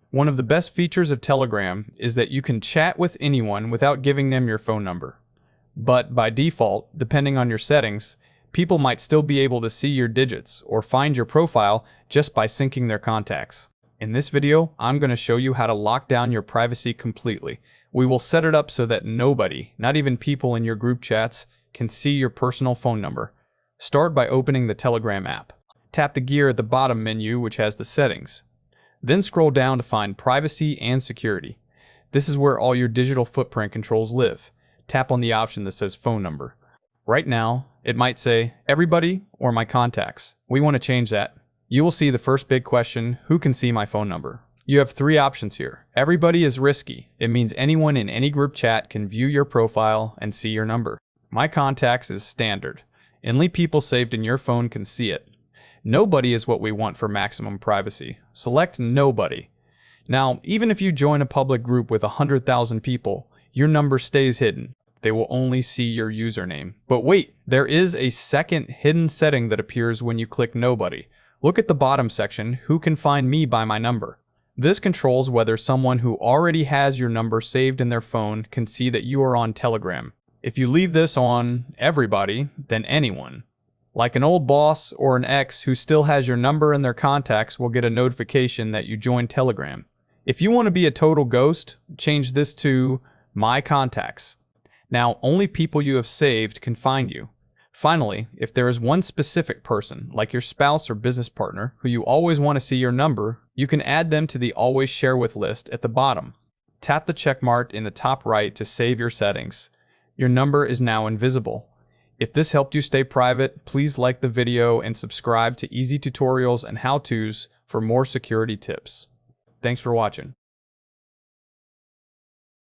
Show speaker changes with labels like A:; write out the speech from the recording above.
A: One of the best features of Telegram is that you can chat with anyone without giving them your phone number. But by default, depending on your settings, people might still be able to see your digits or find your profile just by syncing their contacts. In this video, I'm going to show you how to lock down your privacy completely. We will set it up so that nobody, not even people in your group chats, can see your personal phone number. Start by opening the Telegram app. Tap the gear at the bottom menu which has the settings. Then scroll down to find Privacy and Security. This is where all your digital footprint controls live. Tap on the option that says Phone Number. Right now, it might say Everybody or My Contacts. We want to change that. You will see the first big question, who can see my phone number? You have three options here. Everybody is risky. It means anyone in any group chat can view your profile and see your number. My Contacts is standard. Only people saved in your phone can see it. Nobody is what we want for maximum privacy. Select Nobody. Now, even if you join a public group with 100,000 people, your number stays hidden. They will only see your username. But wait, there is a second hidden setting that appears when you click Nobody. Look at the bottom section, Who can find me by my number? This controls whether someone who already has your number saved in their phone can see that you are on Telegram. If you leave this on Everybody, then anyone, like an old boss or an ex who still has your number in their contacts, will get a notification that you joined Telegram. If you want to be a total ghost, change this to My Contacts. Now, only people you have saved can find you. Finally, if there is one specific person, like your spouse or business partner, who you always want to see your number, you can add them to the Always Share With list at the bottom. Tap the check mark in the top right to save your settings. Your number is now invisible. If this helped you stay private, please like the video and subscribe to easy tutorials and how-tos for more security tips. Thanks for watching.